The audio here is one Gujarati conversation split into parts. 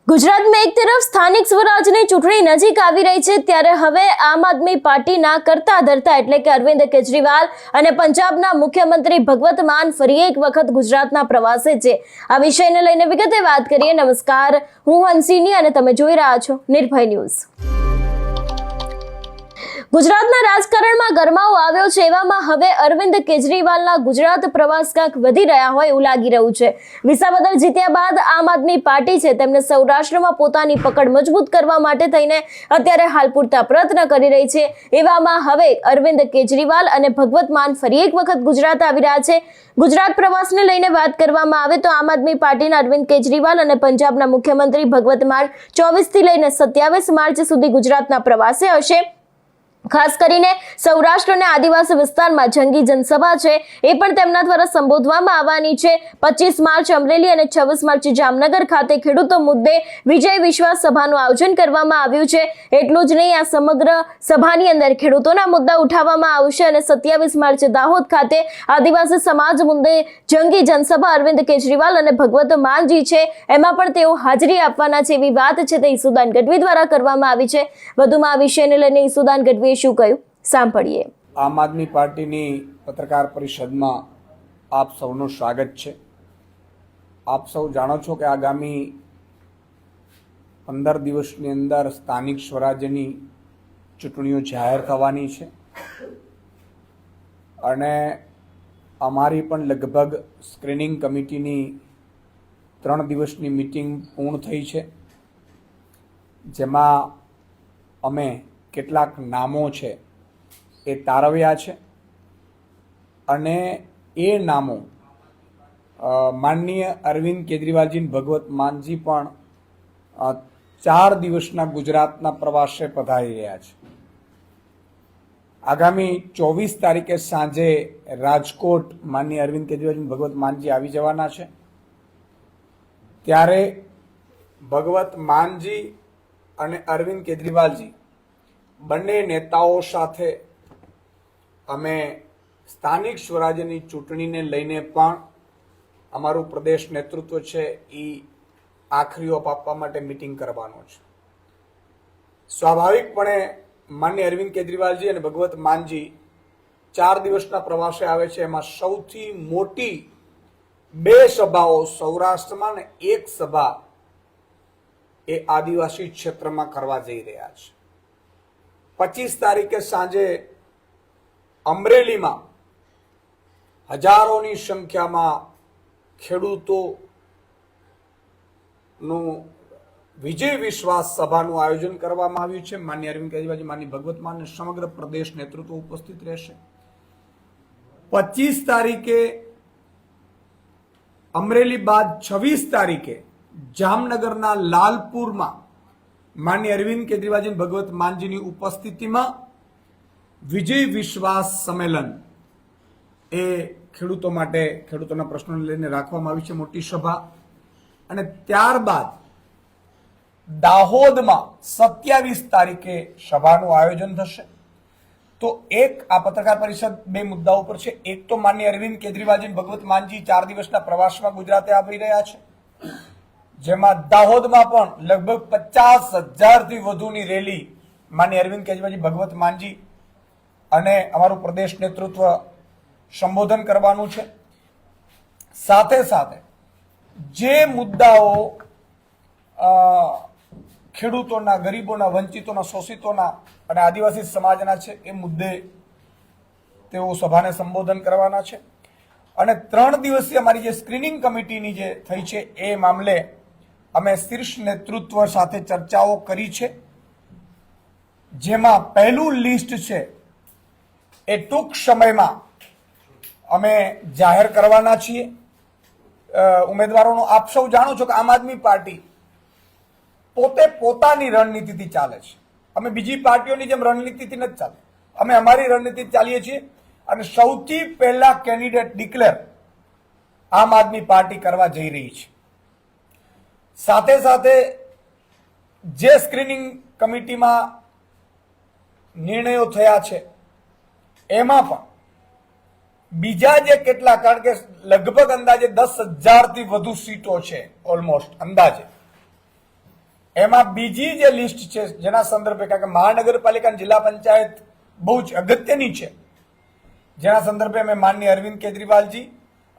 ગુજરાતમાં એક તરફ સ્થાનિક સ્વરાજની ચૂંટણી નજીક આવી રહી છે, ત્યારે હવે આમ આદમી પાર્ટીના કરતા ધરતા એટલે કે અરવિંદ કેજરીવાલ અને પંજાબના મુખ્યમંત્રી ભગવત માન ફરી એક વખત ગુજરાતના પ્રવાસે છે। આ વિષયને લઈને વિગતે વાત કરીએ। નમસ્કાર, હું હંસિની અને તમે જોઈ રહ્યા છો નિર્ભય ન્યૂઝ। ગુજરાતના રાજકારણમાં ગરમાવો આવ્યો છે, એવામાં હવે અરવિંદ કેજરીવાલના ગુજરાત પ્રવાસ કાંક વધી રહ્યા હોય એવું લાગી રહ્યું છે। વિસાવદર જીત્યા બાદ આમ આદમી પાર્ટી છે તેમને સૌરાષ્ટ્રમાં પોતાની પકડ મજબૂત કરવા માટે થઈને અત્યારે હાલ પૂરતા પ્રયત્ન કરી રહી છે। એવામાં હવે અરવિંદ કેજરીવાલ અને ભગવત માન ફરી એક વખત ગુજરાત આવી રહ્યા છે। ગુજરાત પ્રવાસને લઈને વાત કરવામાં આવે તો આમ આદમી પાર્ટીના અરવિંદ કેજરીવાલ અને પંજાબના મુખ્યમંત્રી ભગવત માન 24 થી લઈને 27 માર્ચ સુધી ગુજરાતના પ્રવાસે હશે। ખાસ કરીને સૌરાષ્ટ્ર અને આદિવાસી વિસ્તારમાં જંગી જનસભા છે એ પણ તેમના દ્વારા સંબોધવામાં આવવાની છે। 25 માર્ચ અમરેલી અને 26 માર્ચ જામનગર ખાતે ખેડૂતો મુદ્દે વિજય વિશ્વાસ સભાનું આયોજન કરવામાં આવ્યું છે। એટલું જ નહીં, આ સમગ્ર સભાની અંદર ખેડૂતોના મુદ્દા ઉઠાવવામાં આવશે અને 27 માર્ચ દાહોદ ખાતે આદિવાસી સમાજ મુદ્દે જંગી જનસભા અરવિંદ કેજરીવાલ અને ભગવત માનજી છે એમાં પણ તેઓ હાજરી આપવાના છે એવી વાત છે તે ઈસુદાન ગઢવી દ્વારા કરવામાં આવી છે। વધુમાં આ વિષયને લઈને ઈસુદાન ગઢવી શું કહ્યું સાંભળીએ। આમ આદમી પાર્ટીની પત્રકાર પરિષદમાં આપ સૌનું સ્વાગત છે। આપ સૌ જાણો છો કે આગામી 15 દિવસની અંદર સ્થાનિક સ્વરાજ્યની ચૂંટણીઓ જાહેર થવાની છે અને અમારી પણ લગભગ સ્ક્રીનિંગ કમિટીની 3 દિવસની મીટિંગ પૂર્ણ થઈ છે, જેમાં અમે કેટલાક નામો છે એ તારવ્યા છે અને એ નામો માનનીય અરવિંદ કેજરીવાલજી ભગવત માનજી પણ 4 દિવસના ગુજરાતના પ્રવાસે પધારી રહ્યા છે। આગામી 24 તારીખે સાંજે રાજકોટ માનનીય અરવિંદ કેજરીવાલજી ભગવત માનજી આવી જવાના છે। ત્યારે ભગવત માનજી અને અરવિંદ કેજરીવાલજી બંને નેતાઓ સાથે અમે સ્થાનિક સ્વરાજ્યની ચૂંટણીને લઈને પણ અમારું પ્રદેશ નેતૃત્વ છે એ આખરી ઓપ આપવા માટે મીટિંગ કરવાનો છે। સ્વાભાવિકપણે માનનીય અરવિંદ કેજરીવાલજી અને ભગવત માનજી 4 દિવસના પ્રવાસે આવે છે। એમાં સૌથી મોટી 2 સભાઓ સૌરાષ્ટ્રમાં અને 1 સભા એ આદિવાસી ક્ષેત્રમાં કરવા જઈ રહ્યા છે। 25 તારીખે સાંજે અમરેલીમાં હજારોની સંખ્યામાં ખેડૂતોનું વિજય વિશ્વાસ સભાનું આયોજન કરવામાં આવ્યું છે। માનનીય અરવિંદ કેજરીવાલજી, માનનીય ભગવત માન અને સમગ્ર પ્રદેશ નેતૃત્વ ઉપસ્થિત રહેશે। 25 તારીખે અમરેલી બાદ 26 તારીખે જામનગરના લાલપુરમાં માનનીય અરવિંદ કેજરીવાલજી ભગવત માનજીની ઉપસ્થિતિમાં વિજય વિશ્વાસ સંમેલન એ ખેડૂતો માટે ખેડૂતોના પ્રશ્નોને લઈને રાખવામાં આવી છે મોટી સભા। અને ત્યારબાદ દાહોદમાં 27 તારીખે સભાનું આયોજન થશે। તો એક આ પત્રકાર પરિષદ 2 મુદ્દાઓ પર છે। એક તો માનનીય અરવિંદ કેજરીવાલજી ભગવત માનજી 4 દિવસના પ્રવાસમાં ગુજરાતે આવી રહ્યા છે, જેમાં દાહોદમાં પણ લગભગ 50,000 થી વધુની રેલી માનનીય અરવિંદ કેજરીવાલજી ભગવત માનજી અને અમારું પ્રદેશ નેતૃત્વ સંબોધન કરવાનું છે। સાથે સાથે જે મુદ્દાઓ ખેડૂતોના, ગરીબોના, વંચિતોના, શોષિતોના અને આદિવાસી સમાજના છે એ મુદ્દે તેઓ સભાને સંબોધન કરવાના છે। અને 3 દિવસીય અમારી જે સ્ક્રીનિંગ કમિટીની જે થઈ છે એ મામલે અમે શીર્ષ નેતૃત્વ સાથે ચર્ચાઓ કરી છે, જેમાં પહેલું લિસ્ટ છે એ ટૂંક સમયમાં અમે જાહેર કરવાના છીએ ઉમેદવારોનો। આપ સૌ જાણો છો કે આમ આદમી પાર્ટી પોતે પોતાની રણનીતિથી ચાલે છે। અમે બીજી પાર્ટીઓની જેમ રણનીતિથી નથી ચાલતા, અમે અમારી રણનીતિ ચાલીએ છીએ અને સૌથી પહેલા કેન્ડિડેટ ડિક્લેર આમ આદમી પાર્ટી કરવા જઈ રહી છે। સાથે સાથે જે સ્ક્રીનિંગ કમિટીમાં નિર્ણયો થયા છે એમાં પણ બીજા જે કેટલા, કારણ કે લગભગ અંદાજે 10,000 થી વધુ સીટો છે, ઓલમોસ્ટ અંદાજે એમાં બીજી જે લિસ્ટ છે જેના સંદર્ભે, કારણ કે મહાનગરપાલિકા અને જિલ્લા પંચાયત બહુ જ અગત્યની છે, જેના સંદર્ભે અમે માનનીય અરવિંદ કેજરીવાલજી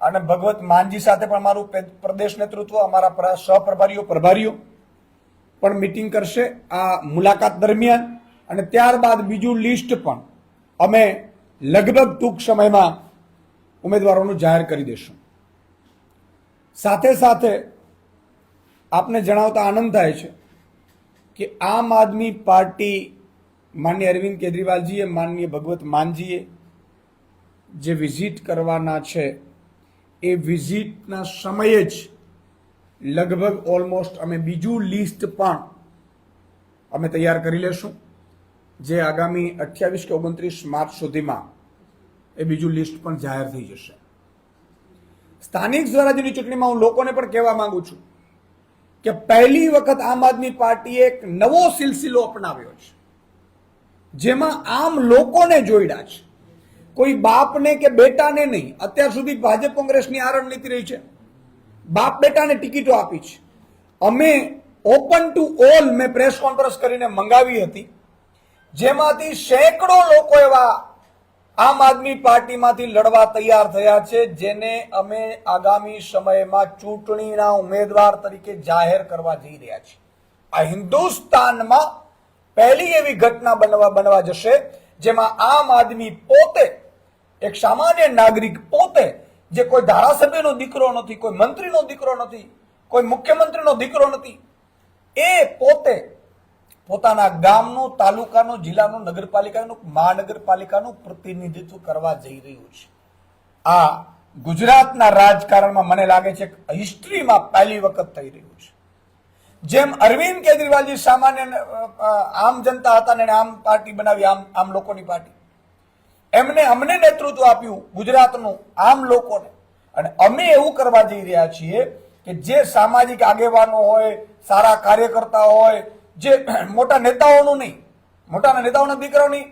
અને ભગવત માનજી સાથે પણ અમારું પ્રદેશ નેતૃત્વ, અમારા પ્રભારીઓ પણ મીટિંગ કરશે આ મુલાકાત દરમિયાન. અને ત્યારબાદ બીજું લિસ્ટ પણ અમે લગભગ ટૂંક સમયમાં ઉમેદવારોનું જાહેર કરી દઈશું. સાથે સાથે આપને જણાવતા આનંદ થાય છે કે આમ આદમી પાર્ટી માનનીય અરવિંદ કેજરીવાલજીએ, માનનીય ભગવત માનજીએ જે વિઝિટ કરવાના છે એ વિઝિટના સમયે જ લગભગ ઓલમોસ્ટ અમે બીજું લિસ્ટ પણ અમે તૈયાર કરી લેશું, જે આગામી 28 કે 29 માર્ચ સુધીમાં એ બીજું લિસ્ટ પણ જાહેર થઈ જશે. સ્થાનિક સ્વરાજ્યની ચૂંટણીમાં હું લોકોને પણ કહેવા માંગુ છું કે પહેલી વખત આમ આદમી પાર્ટીએ એક નવો સિલસિલો અપનાવ્યો છે, જેમાં આમ લોકોને જોડ્યા છે, કોઈ બાપને કે બેટાને નહીં. અત્યાર સુધી ભાજપ કોંગ્રેસની આ રણનીતિ રહી છે, બાપ બેટાને ટિકિટો આપી છે. અમે ઓપન ટુ ઓલ મેં પ્રેસ કોન્ફરન્સ કરીને મંગાવી હતી, જેમાંથી સેંકડો લોકો એવા આમ આદમી પાર્ટીમાંથી લડવા તૈયાર થયા છે, જેને અમે આગામી સમયમાં ચૂંટણીના ઉમેદવાર તરીકે જાહેર કરવા જઈ રહ્યા છીએ. આ હિન્દુસ્તાનમાં પહેલી એવી ઘટના બનવા જશે જેમાં આમ આદમી પોતે, એક સામાન્ય નાગરિક પોતે, જે કોઈ ધારાસભ્યનો દીકરો નથી, કોઈ મંત્રીનો દીકરો નથી, કોઈ મુખ્યમંત્રીનો દીકરો નથી, એ પોતે પોતાના ગામનું, તાલુકાનું, જિલ્લાનું, નગરપાલિકાનું, મહાનગરપાલિકાનું પ્રતિનિધિત્વ કરવા જઈ રહ્યું છે. આ ગુજરાતના રાજકારણમાં મને લાગે છે કે હિસ્ટ્રીમાં પહેલી વખત થઈ રહ્યું છે. જેમ અરવિંદ કેજરીવાલજી સામાન્ય આમ જનતા હતા ને આમ પાર્ટી બનાવી, આમ લોકોની પાર્ટી, એમને અમને નેતૃત્વ આપ્યું ગુજરાતનું આમ લોકોને, અને અમે એવું કરવા જઈ રહ્યા છીએ કે જે સામાજિક આગેવાનો હોય, સારા કાર્યકર્તા હોય, જે મોટા નેતાઓનું નહીં, મોટા નેતાઓના દીકરાઓની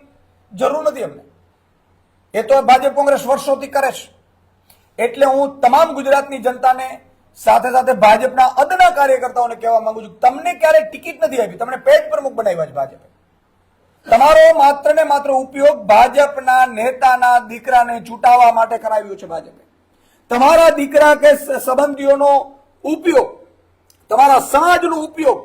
જરૂર નથી અમને, એ તો ભાજપ કોંગ્રેસ વર્ષોથી કરે છે. એટલે હું તમામ ગુજરાતની જનતાને, સાથે સાથે ભાજપના અદના કાર્યકર્તાઓને કહેવા માંગુ છું, તમને ક્યારેય ટિકિટ નથી આપી, તમને પેજ પ્રમુખ બનાવ્યા છે ભાજપે. તમારો માત્ર ને માત્ર ઉપયોગ ભાજપના નેતાના દીકરાને ચૂંટાવવા માટે કરાવ્યો છે ભાજપે. તમારા દીકરા કે સંબંધીઓનો ઉપયોગ, તમારા સમાજનો ઉપયોગ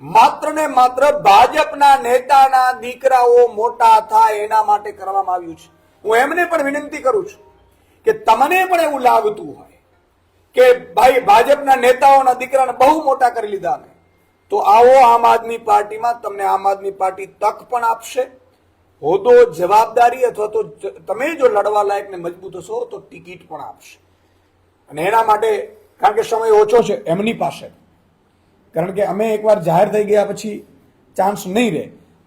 માત્ર ને માત્ર ભાજપના નેતાના દીકરાઓ મોટા થાય એના માટે કરવામાં આવ્યું છે. હું એમને પણ વિનંતી કરું છું કે તમને પણ એવું લાગતું હોય કે ભાઈ ભાજપના નેતાઓના દીકરાને બહુ મોટા કરી લીધા ને, તો આવો આમ આદમી પાર્ટીમાં. તમને આમ આદમી પાર્ટી તક પણ આપશે, હોદ્દો, જવાબદારી, અથવા તો તમે જો લડવા લાયક ને મજબૂત હશો તો ટિકિટ પણ આપશે. અને એના માટે, કારણ કે સમય ઓછો છે એમની પાસે, કારણ કે અમે એકવાર જાહેર થઈ ગયા પછી ચાન્સ નહીં રહે,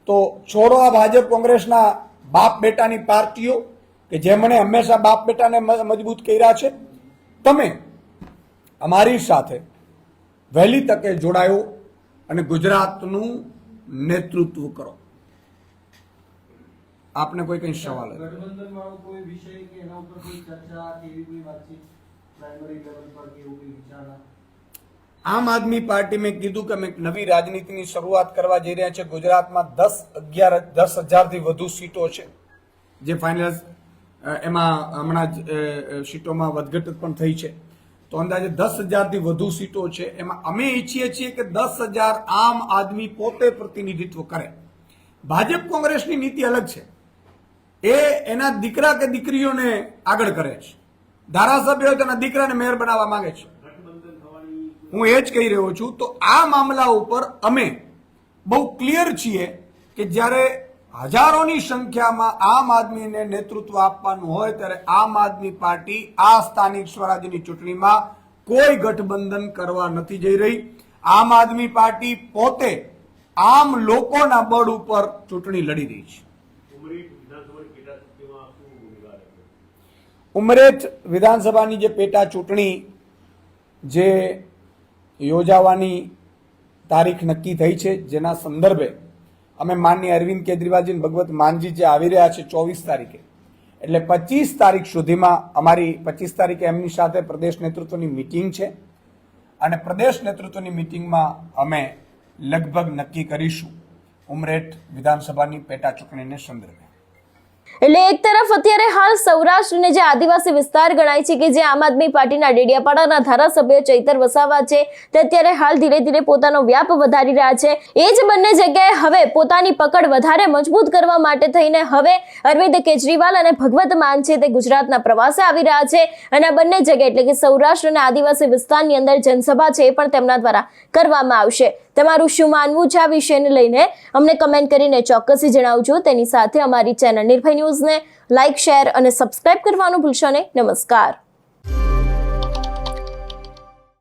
તો છોડો આ ભાજપ કોંગ્રેસના બાપ બેટાની પાર્ટીઓ કે જેમણે હંમેશા બાપ બેટાને મજબૂત કર્યા છે. તમે અમારી સાથે વહેલી તકે જોડાયો અને ગુજરાતનું નેતૃત્વ કરો. આપને કોઈ કઈ સવાલ હોય? ગઠબંધનવાળો કોઈ વિષય કે એના ઉપર કોઈ ચર્ચા કે એવી કોઈ વાતચીત પ્રાઇમરી લેવલ પર કે એવું કોઈ વિચારણા? આમ આદમી પાર્ટી મેં કીધું કે અમે નવી રાજનીતિની શરૂઆત કરવા જઈ રહ્યા છે. ગુજરાતમાં 10,000થી વધુ સીટો છે, જે ફાઇનલ એમાં હમણાં જ સીટોમાં વધઘટ પણ થઈ છે. તો અંદાજે 10,000થી વધુ સીટો છે. એમાં અમે ઈચ્છીએ છીએ કે 10,000 આમ આદમી પોતે પ્રતિનિધિત્વ કરે. ભાજપ કોંગ્રેસની નીતિ અલગ છે, એ એના દીકરા કે દીકરીઓને આગળ કરે છે. ધારાસભ્ય હોય તેના દીકરાને મેયર બનાવવા માંગે છે. હું એ જ કહી રહ્યો છું. તો આ મામલા ઉપર અમે બહુ ક્લિયર છીએ કે જ્યારે હજારોની સંખ્યામાં આમ આદમીને નેતૃત્વ આપવાનું હોય ત્યારે આમ આદમી પાર્ટી આ સ્થાનિક સ્વરાજ્યની ચૂંટણીમાં કોઈ ગઠબંધન કરવા નથી જઈ રહી. આમ આદમી પાર્ટી પોતે આમ લોકોના બળ ઉપર ચૂંટણી લડી રહી છે. ઉમરેઠ વિધાનસભાની જે પેટા ચૂંટણી જે યોજાવાની તારીખ નક્કી થઈ છે, જેના સંદર્ભે અમે માનનીય અરવિંદ કેજરીવાલજી અને ભગવત માનજી જે આવી રહ્યા છે 24 તારીખે, એટલે 25 તારીખ સુધીમાં અમારી 25 તારીખે એમની સાથે પ્રદેશ નેતૃત્વની મિટિંગ છે. અને પ્રદેશ નેતૃત્વની મિટિંગમાં અમે લગભગ નક્કી કરીશું ઉમરેઠ વિધાનસભાની પેટા ચૂંટણીને સંદર્ભે. એટલે એક તરફ અત્યારે હાલ સૌરાષ્ટ્રને જે આદિવાસી વિસ્તાર ગણાય છે કે જે આમ આદમી પાર્ટીના ડેડિયાપાડાના ધારાસભ્ય ચૈતર વસાવા છે તે અત્યારે હાલ ધીરે ધીરે પોતાનો વ્યાપ વધારી રહ્યા છે. એ જ બંને જગ્યાએ હવે પોતાની પકડ વધારે મજબૂત કરવા માટે થઈને હવે અરવિંદ કેજરીવાલ અને ભગવત માન છે તે ગુજરાતના પ્રવાસે આવી રહ્યા છે અને આ બંને જગ્યાએ એટલે કે સૌરાષ્ટ્ર અને આદિવાસી વિસ્તારની અંદર જનસભા છે એ પણ તેમના દ્વારા કરવામાં આવશે. તમારું શું માનવું છે આ વિષયને લઈને અમને કમેન્ટ કરીને ચોક્કસથી જણાવજો. તેની સાથે અમારી ચેનલ નિર્ભય ન્યૂઝને લાઇક, શેર અને સબસ્ક્રાઇબ કરવાનું ભૂલશો નહીં. નમસ્કાર.